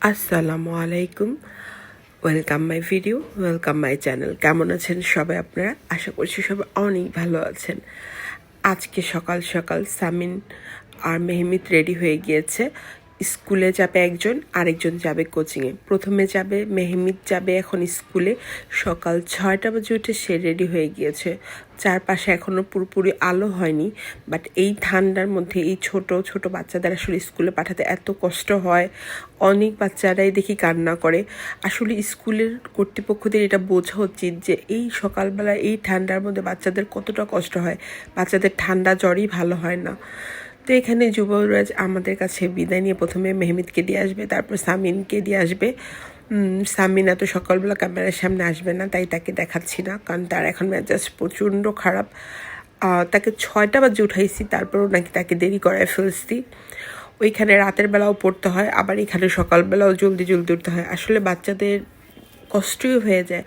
আসসালামু আলাইকুম। Welcome my video, welcome my channel. কেমন আছেন সবাই আপনারা? আশা করছি সবাই অনেক ভালো আছেন। আজকে সকাল সকাল সামিন আর মেহমিদ রেডি হয়ে গিয়েছে। স্কুলে যাবে একজন, আরেকজন যাবে কোচিংয়ে। প্রথমে যাবে মেহমিদ, যাবে এখন স্কুলে। সকাল 6টা বাজে উঠে সে রেডি হয়ে গিয়েছে। চারপাশে এখনও পুরোপুরি আলো হয়নি, বাট এই ঠান্ডার মধ্যে এই ছোট ছোট বাচ্চাদের আসলে স্কুলে পাঠাতে এত কষ্ট হয়। অনেক বাচ্চারাই দেখি কান্না করে। আসলে স্কুলের কর্তৃপক্ষদের এটা বোঝা উচিত যে এই সকালবেলা এই ঠান্ডার মধ্যে বাচ্চাদের কতটা কষ্ট হয়। বাচ্চাদের ঠান্ডা জ্বরই ভালো হয় না। তো এখানে যুবরাজ আমাদের কাছে বিদায় নিয়ে প্রথমে মেহমিদকে দিয়ে আসবে, তারপর সামিনকে দিয়ে আসবে। সামিন এত সকালবেলা ক্যামেরার সামনে আসবে না, তাই তাকে দেখাচ্ছি না, কারণ তার এখন মেজাজ প্রচণ্ড খারাপ। তাকে 6টা বাজে উঠাইছি, তারপরও নাকি তাকে দেরি করায় ফেলছি। ওইখানে রাতের বেলাও পড়তে হয়, আবার এখানে সকালবেলাও জলদি জলদি উঠতে হয়। আসলে বাচ্চাদের কষ্টই হয়ে যায়।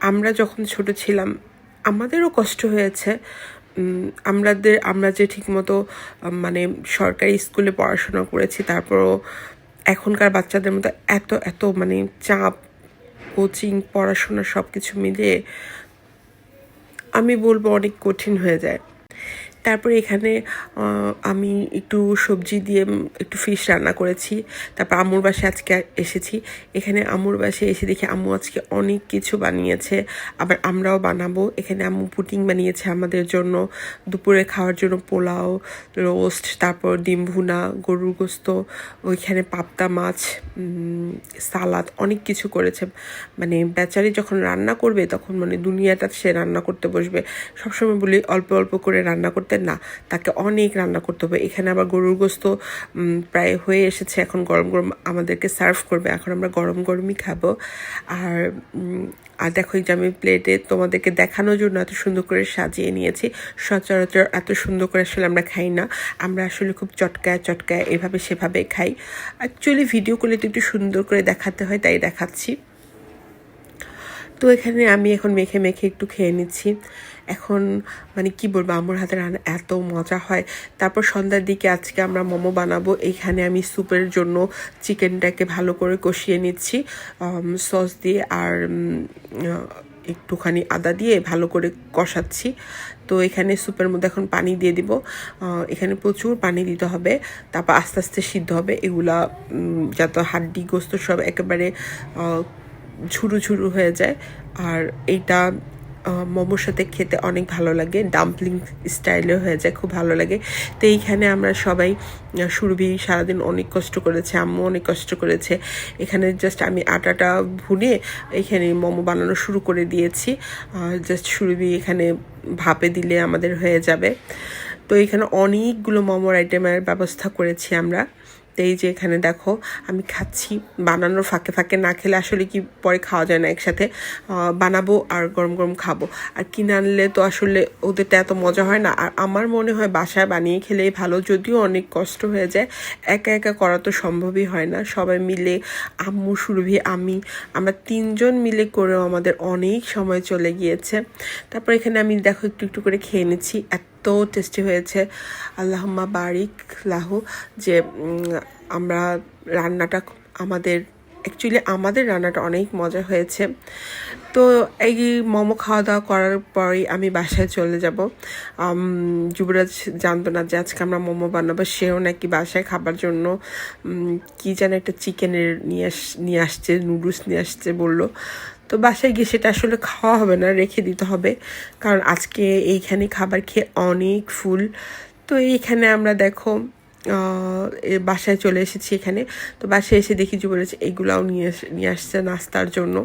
আমরা যখন ছোট ছিলাম আমাদেরও কষ্ট হয়েছে। আমরা যে ঠিকমতো মানে সরকারি স্কুলে পড়াশোনা করেছি, তারপরও এখনকার বাচ্চাদের মতো এত এত মানে চাপ, কোচিং, পড়াশোনা সব কিছু মিলিয়ে আমি বলবো অনেক কঠিন হয়ে যায়। তারপরে এখানে আমি একটু সবজি দিয়ে একটু ফিশ রান্না করেছি। তারপর আম্মুর বাসায় আজকে এসেছি। এখানে আম্মুর বাসায় এসে দেখি আম্মু আজকে অনেক কিছু বানিয়েছে, আবার আমরাও বানাবো। এখানে আম্মু পুডিং বানিয়েছে আমাদের জন্য, দুপুরে খাওয়ার জন্য পোলাও, রোস্ট, তারপর ডিম ভুনা, গরুর গোস্ত, ওইখানে পাবদা মাছ, সালাদ, অনেক কিছু করেছে। মানে বেচারি যখন রান্না করবে তখন মানে দুনিয়াটা সে রান্না করতে বসবে। সবসময় বলি অল্প অল্প করে রান্না করতে, না, তাকে অনেক রান্না করতে হবে। এখানে আবার গরুর গোস্ত প্রায় হয়ে এসেছে, এখন গরম গরম আমাদেরকে সার্ভ করবে। এখন আমরা গরম গরমই খাবো। আর দেখো যে আমি প্লেটে তোমাদেরকে দেখানোর জন্য এত সুন্দর করে সাজিয়ে নিয়েছি। সচরাচর এত সুন্দর করে আসলে আমরা খাই না, আমরা আসলে খুব চটকায় চটকায় এভাবে সেভাবে খাই। অ্যাকচুয়ালি ভিডিও করলে তো একটু সুন্দর করে দেখাতে হয়, তাই দেখাচ্ছি। তো এখানে আমি এখন মেখে মেখে একটু খেয়ে নিচ্ছি। এখন মানে কি বলবো, আম্মুর হাতে রান্না এত মজা হয়। তারপর সন্ধ্যার দিকে আজকে আমরা মোমো বানাবো। এইখানে আমি স্যুপের জন্য চিকেনটাকে ভালো করে কষিয়ে নিচ্ছি সস দিয়ে, আর একটুখানি আদা দিয়ে ভালো করে কষাচ্ছি। তো এখানে স্যুপের মধ্যে এখন পানি দিয়ে দিব। এখানে প্রচুর পানি দিতে হবে, তারপর আস্তে আস্তে সিদ্ধ হবে এগুলা, যাতে হাড্ডি গোস্ত সব একেবারে ঝুরু ঝুরু হয়ে যায়। আর এইটা মোমোর সাথে খেতে অনেক ভালো লাগে, ডাম্পলিং স্টাইলে হয়ে যায়, খুব ভালো লাগে। তো এইখানে আমরা সবাই, সুরভি সারাদিন অনেক কষ্ট করেছে, আম্মু অনেক কষ্ট করেছে। এখানে জাস্ট আমি আটাটা ভুনে এখানে মোমো বানানো শুরু করে দিয়েছি। জাস্ট সুরভি এখানে ভাপে দিলে আমাদের হয়ে যাবে। তো এখানে অনেকগুলো মোমোর আইটেমের ব্যবস্থা করেছি আমরা। তো এই যে এখানে দেখো আমি খাচ্ছি, বানানোর ফাঁকে ফাঁকে না খেলে আসলে কি পরে খাওয়া যায় না একসাথে। বানাবো আর গরম গরম খাবো। আর কিনে আনলে তো আসলে ওদেরটা এত মজা হয় না। আর আমার মনে হয় বাসায় বানিয়ে খেলেই ভালো, যদিও অনেক কষ্ট হয়ে যায়, একা একা করা তো সম্ভবই হয় না। সবাই মিলে, আম্মু, সুরভি, আমরা 3জন মিলে করেও আমাদের অনেক সময় চলে গিয়েছে। তারপর এখানে আমি দেখো একটু একটু করে খেয়ে নিচ্ছি, এত টেস্টি হয়েছে। আল্লাহুম্মা বারিক লাহু। যে আমরা রান্নাটা আমাদের রান্নাটা অনেক মজা হয়েছে। তো এই মোমো খাওয়া দাওয়া করার পরেই আমি বাসায় চলে যাব। যুবরাজ জানতো না যে আজকে আমরা মোমো বানাবো। সেও নাকি বাসায় খাবার জন্য কি যেন একটা চিকেনের নিয়ে আসছে, নুডলস নিয়ে আসছে বললো। তো বাসায় গিয়ে সেটা আসলে খাওয়া হবে না, রেখে দিতে হবে, কারণ আজকে এইখানে খাবার খেয়ে অনেক ফুল। তো এইখানে আমরা দেখো বাসায় চলে এসেছি এখানে। তো বাসায় এসে দেখি যুবরাজ এইগুলাও নিয়ে আসছে নাস্তার জন্য।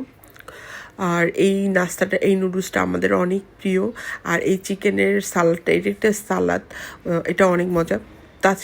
আর এই নাস্তাটা, এই নুডলসটা আমাদের অনেক প্রিয়। আর এই চিকেনের সালাডটা, এটা একটা সালাদ, এটা অনেক মজা। তো আজকে